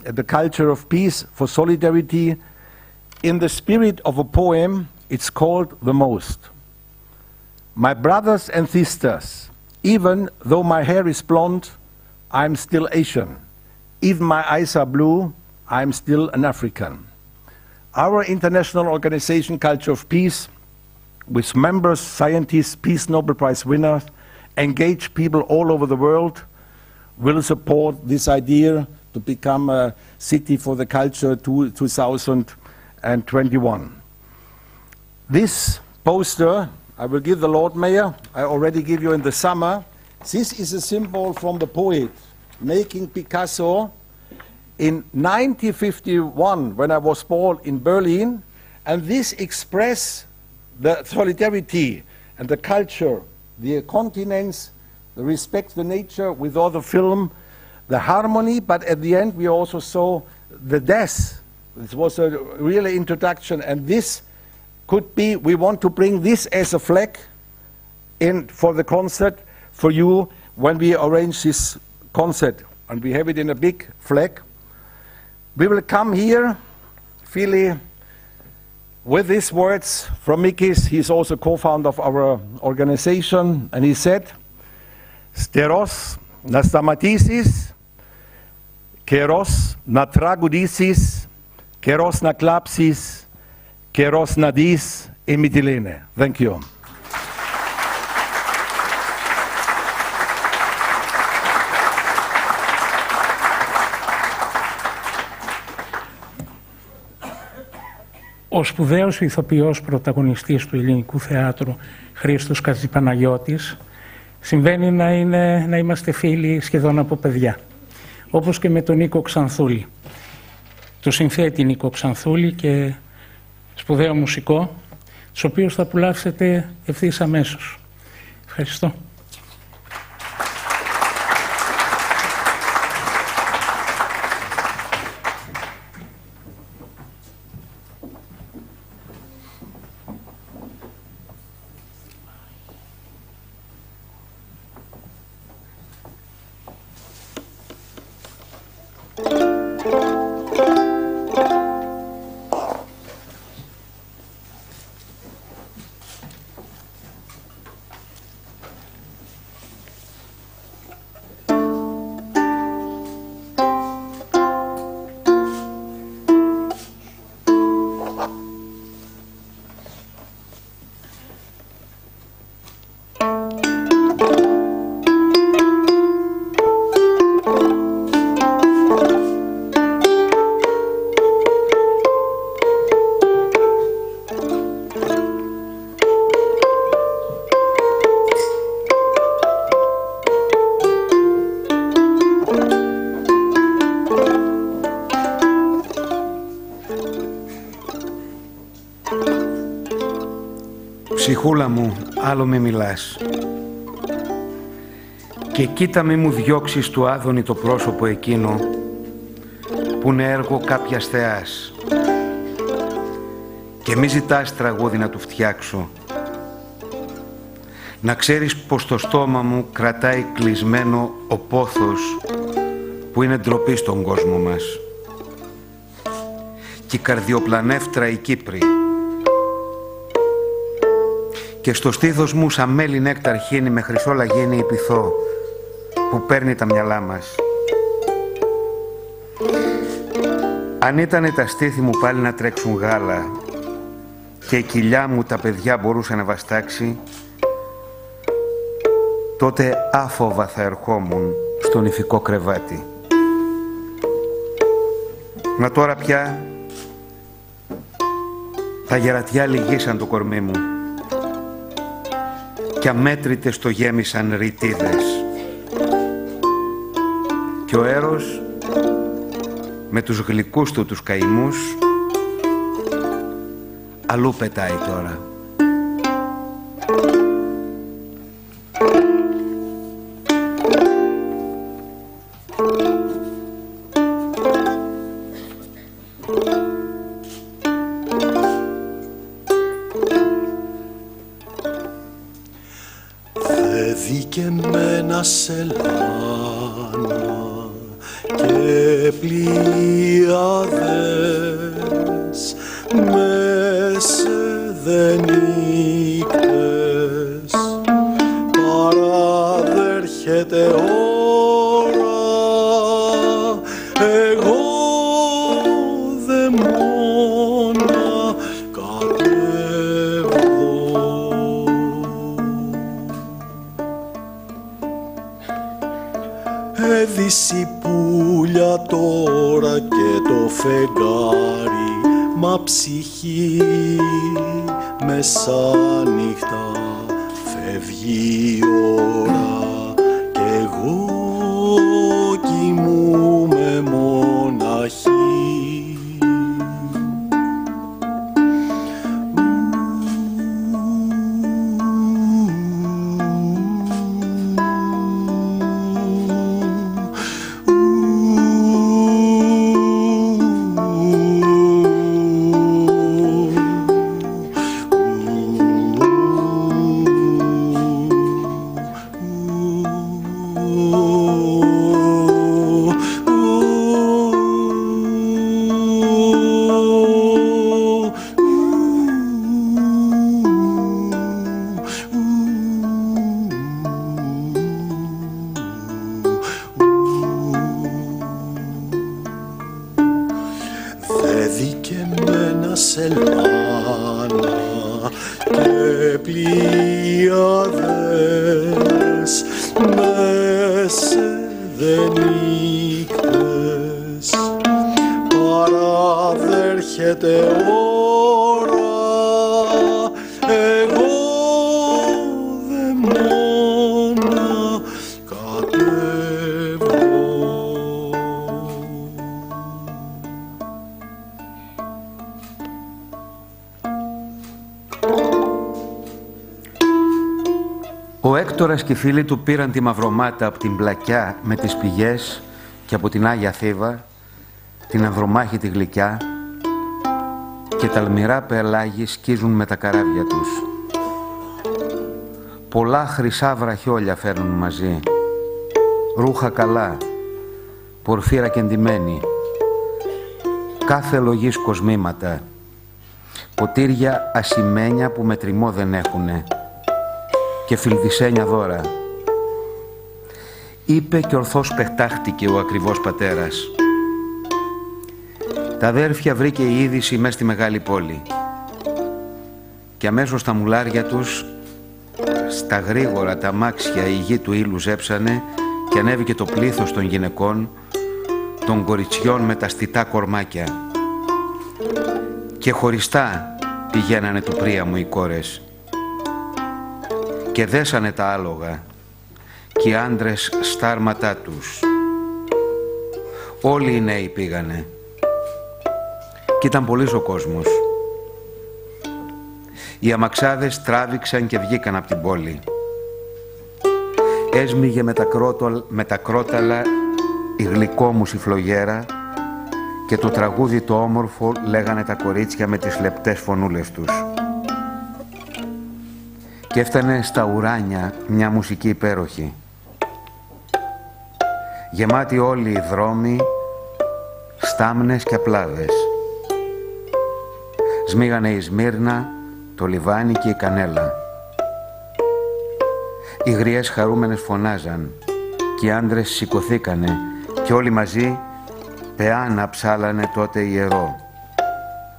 the culture of peace, for solidarity, in the spirit of a poem. It's called The Most. My brothers and sisters, even though my hair is blonde, I'm still Asian. Even my eyes are blue, I'm still an African. Our international organization, Culture of Peace, with members, scientists, Peace Nobel Prize winners, engage people all over the world, will support this idea to become a city for the culture 2021. This poster, I will give the Lord Mayor, I already give you in the summer. This is a symbol from the poet, making Picasso in 1951, when I was born in Berlin, and this expresses the solidarity and the culture, the continents, the respect for nature with all the film, the harmony, but at the end we also saw the death. This was a really introduction, and this could be, we want to bring this as a flag in for the concert for you when we arrange this concert, and we have it in a big flag. We will come here, Philly, with these words from Mikis. He's also co-founder of our organization, and he said, "Steros na stamatis, keros na tragudisis, keros na klapsis, keros na dis in Mytilene." Thank you.
ο σπουδαίος ηθοποιός πρωταγωνιστής του ελληνικού θεάτρου Χρήστος Κατζηπαναγιώτης συμβαίνει να είμαστε φίλοι σχεδόν από παιδιά. Όπως και με τον Νίκο Ξανθούλη. Το συνθέτη Νίκο Ξανθούλη και σπουδαίο μουσικό, τους οποίους θα απολαύσετε ευθύς αμέσως. Ευχαριστώ.
Ψυχούλα μου, άλλο με μιλάς. Και κοίτα μη μου διώξεις του Άδωνη το πρόσωπο εκείνο που είναι έργο κάποιας θεάς. Και μη ζητάς τραγούδι να του φτιάξω. Να ξέρεις πως το στόμα μου κρατάει κλεισμένο ο πόθος που είναι ντροπή στον κόσμο μας. Και η καρδιοπλανεύτρα η Κύπρη. Και στο στήθος μου σαν μέλι νέκταρ χύνει με χρυσό λαγίνι η πυθό που παίρνει τα μυαλά μας. Αν ήτανε τα στήθη μου πάλι να τρέξουν γάλα και η κοιλιά μου τα παιδιά μπορούσε να βαστάξει, τότε άφοβα θα ερχόμουν στον ηφικό κρεβάτι. Μα τώρα πια τα γερατιά λυγίσαν το κορμί μου κι αμέτρητες το γέμισαν ρητίδες. Και ο έρος με τους γλυκούς του τους καημούς αλλού πετάει τώρα.
Δικαιμένα σε λάνα και πλοιάδες μες δε νύκτες παραδέρχεται ώρα εγώ δε μόνα κατέβω. Έδυση πουλιά τώρα και το φεγγάρι, μα ψυχή μεσάνυχτα φεύγει η ώρα κι εγώ κοιμούμαι μοναχή. Δικαιμένα σε λάνα και πλοιάδες μες δε νύκτες παραδέρχεται
Ο Έκτορας και οι φίλοι του πήραν τη Μαυρομάτα από την Πλακιά με τις πηγές και από την Άγια Θήβα, την Ανδρομάχη τη Γλυκιά, και τα αλμυρά πελάγι σκίζουν με τα καράβια τους. Πολλά χρυσά βραχιόλια φέρνουν μαζί, ρούχα καλά, πορφύρα κεντυμένη, κάθε λογής κοσμήματα, ποτήρια ασημένια που μετρημό δεν έχουνε και φιλδισένια δώρα. Είπε και ορθώς πετάχτηκε ο ακριβώς πατέρας. Τα αδέρφια βρήκε η είδηση μες στη μεγάλη πόλη και αμέσως τα μουλάρια τους, στα γρήγορα τα αμάξια η γη του ήλου ζέψανε και ανέβηκε το πλήθος των γυναικών, των κοριτσιών με τα στιτά κορμάκια, και χωριστά πηγαίνανε του Πρίαμου οι κόρες και δέσανε τα άλογα και οι άντρες στα άρματά τους. Όλοι οι νέοι πήγανε και ήταν πολύς ο κόσμος. Οι αμαξάδες τράβηξαν και βγήκαν από την πόλη. Έσμιγε με τα κρόταλα η γλυκόμουση φλογέρα και το τραγούδι το όμορφο λέγανε τα κορίτσια με τις λεπτές φωνούλες τους. Και έφτανε στα ουράνια μια μουσική υπέροχη. Γεμάτοι όλοι οι δρόμοι, στάμνες και απλάδες. Σμίγανε η Σμύρνα, το λιβάνι και η Κανέλα. Οι γριές χαρούμενες φωνάζαν και οι άντρες σηκωθήκανε και όλοι μαζί πεάνα ψάλανε τότε ιερό,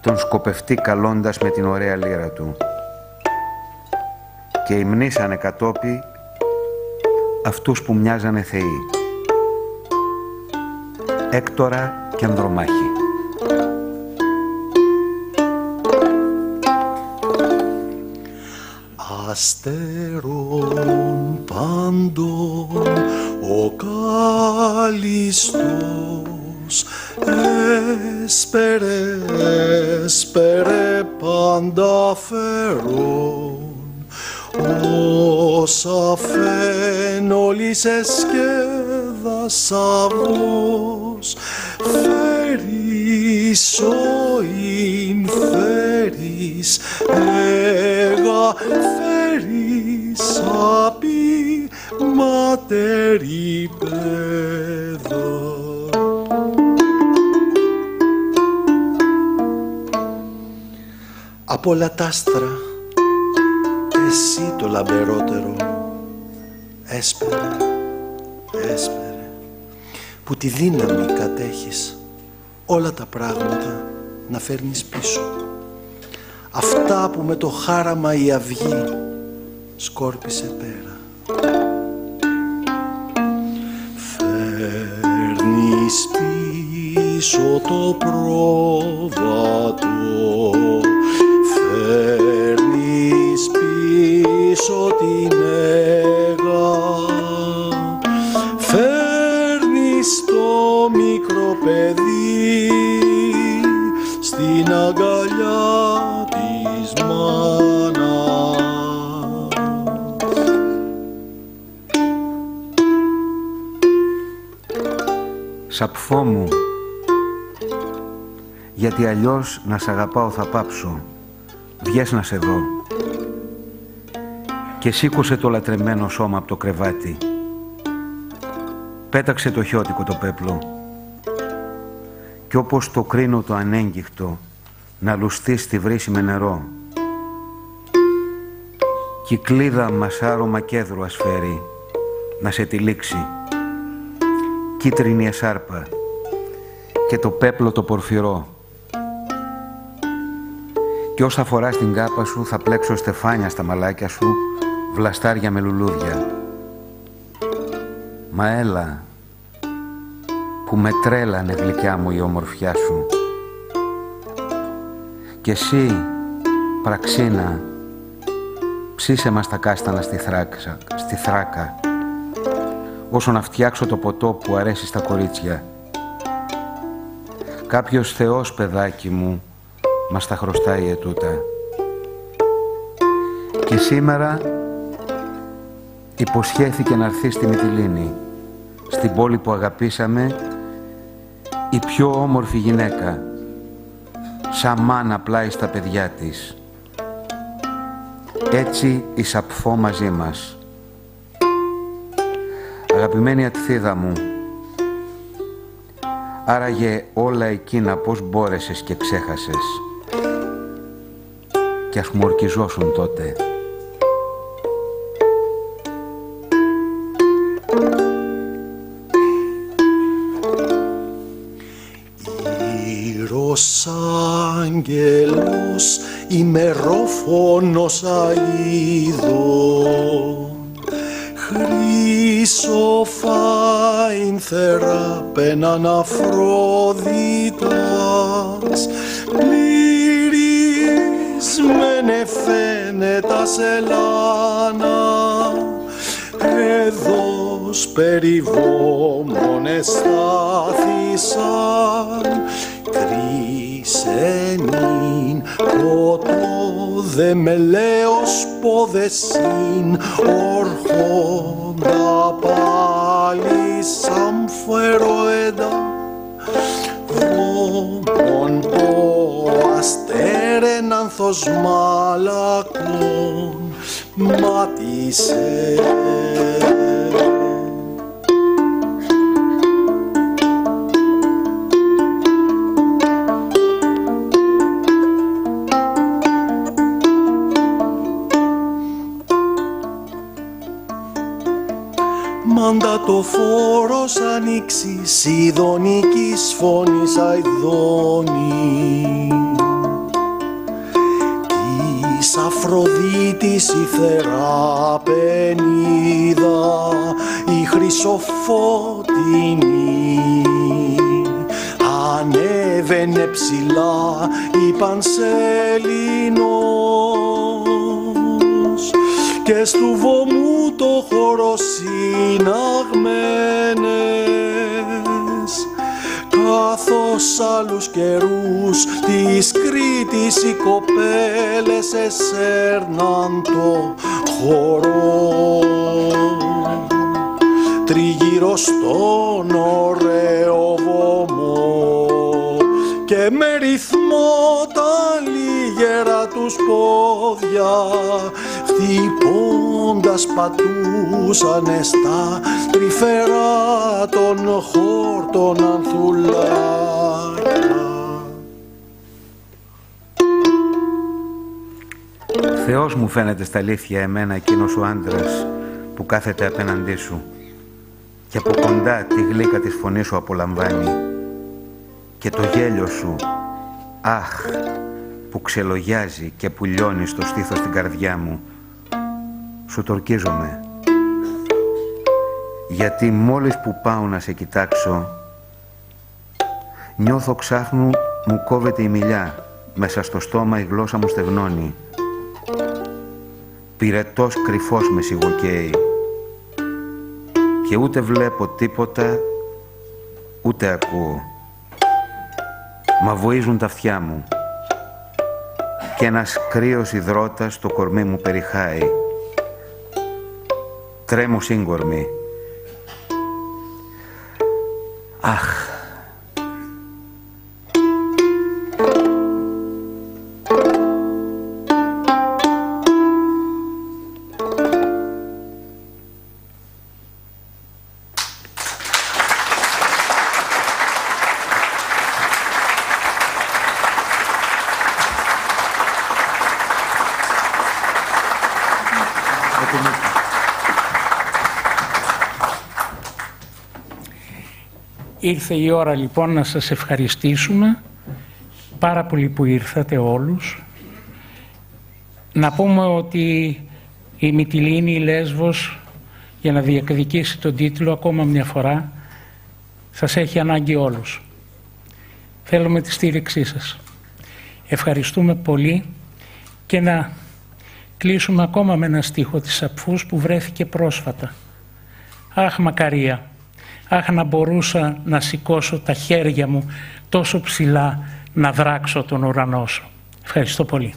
τον σκοπευτή καλώντας με την ωραία λύρα του, και υμνήσανε κατόπι αυτούς που μοιάζανε θεοί, Έκτορα και Ανδρομάχη.
Αστέρων πάντων ο κάλιστος έσπερε πάντα φερών, όσα φαίνολης εσκέδασαβος, φέρεις οήν φέρεις έγα φέρεις απει ματερή παιδα. Από όλα τ' άστρα εσύ το λαμπερότερο, έσπερε, που τη δύναμη κατέχεις όλα τα πράγματα να φέρνεις πίσω. Αυτά που με το χάραμα η αυγή σκόρπισε πέρα. Φέρνεις πίσω το πρόβατο, φέρνεις πίσω την έγα, φέρνεις το μικρό παιδί στην αγκαλιά της μάνας.
Σαπφό μου, γιατί αλλιώς να σ' αγαπάω θα πάψω, βγες να σε δω. Και σήκωσε το λατρεμένο σώμα από το κρεβάτι, πέταξε το χιώτικο το πέπλο κι όπως το κρίνο το ανέγγιχτο να λουστεί στη βρύση με νερό, κι η κλίδα μασάρωμα κέδρου ασφαίρει να σε τυλίξει, κίτρινη εσάρπα και το πέπλο το πορφυρό, κι όσα φοράς την κάπα σου θα πλέξω στεφάνια στα μαλάκια σου, βλαστάρια με λουλούδια. Μα έλα, που με τρέλανε γλυκιά μου η ομορφιά σου. Κι εσύ, πραξίνα, ψήσε μας τα κάστανα στη Θράκα, όσο να φτιάξω το ποτό που αρέσει στα κορίτσια. Κάποιος θεός, παιδάκι μου, μας τα χρωστάει ετούτα. Και σήμερα υποσχέθηκε να έρθει στη Μυτιλήνη, στην πόλη που αγαπήσαμε, η πιο όμορφη γυναίκα, σαν μάνα πλάι στα παιδιά της. Έτσι η Σαπφό μαζί μας. Αγαπημένη Ατθίδα μου, άραγε όλα εκείνα πώς μπόρεσες και ξέχασες, και ας μου ορκιζόσουν τότε.
Ήρος άγγελος ημερόφωνος αηδών, χρυσοφάιν θεράπαιναν Αφροδίτας, πληρίσμενε φαίνετα σελάνα, εδώς περιβόμονες στάθησαν, κρίσενην ποτό δε μελέος πόδεσιν, ορχόντα πάλι σαν φεροέντα, βόμον το αστέρεν άνθος μαλακών μάτισε. Μάντα το φόρος ανοίξει σιδωνικής φωνής αηδώνει, της Αφροδίτης η θεράπαινιδα, η χρυσοφωτεινή, ανέβαινε ψηλά η Πανσελινός, και στου βωμού το χώρο συναγμένες, καθώς άλλους καιρούς της Κρήτης οι κοπέλες εσέρναν το χώρο, τριγύρω στον ωραίο βωμό, και με ρυθμό τα λίγερα τους πόδια χτυπώντας πατούσανε στα τρυφερά των χόρτων ανθουλάκια.
Θεός μου φαίνεται στα αλήθεια εμένα εκείνος ο άντρας που κάθεται απέναντί σου και από κοντά τη γλύκα της φωνής σου απολαμβάνει, και το γέλιο σου, αχ, που ξελογιάζει και που λιώνει στο στήθος στην καρδιά μου. Σου τορκίζομαι, γιατί μόλις που πάω να σε κοιτάξω, νιώθω ξάφνου μου κόβεται η μιλιά, μέσα στο στόμα η γλώσσα μου στεγνώνει, πυρετός κρυφός με σιγοκαίει, και ούτε βλέπω τίποτα, ούτε ακούω. Μα βοίζουν τα αυτιά μου, και ένας κρύος υδρότας το κορμί μου περιχάει. Τρέμω σύγκορμη. Αχ!
Ήρθε η ώρα λοιπόν να σας ευχαριστήσουμε πάρα πολύ που ήρθατε όλους. Να πούμε ότι η Μυτιλήνη, η Λέσβος, για να διεκδικήσει τον τίτλο ακόμα μια φορά, σας έχει ανάγκη όλους. Θέλουμε τη στήριξή σας. Ευχαριστούμε πολύ, και να κλείσουμε ακόμα με ένα στίχο της Σαπφούς που βρέθηκε πρόσφατα. Αχ, μακαρία! Αχ, να μπορούσα να σηκώσω τα χέρια μου τόσο ψηλά να δράξω τον ουρανό σου. Ευχαριστώ πολύ.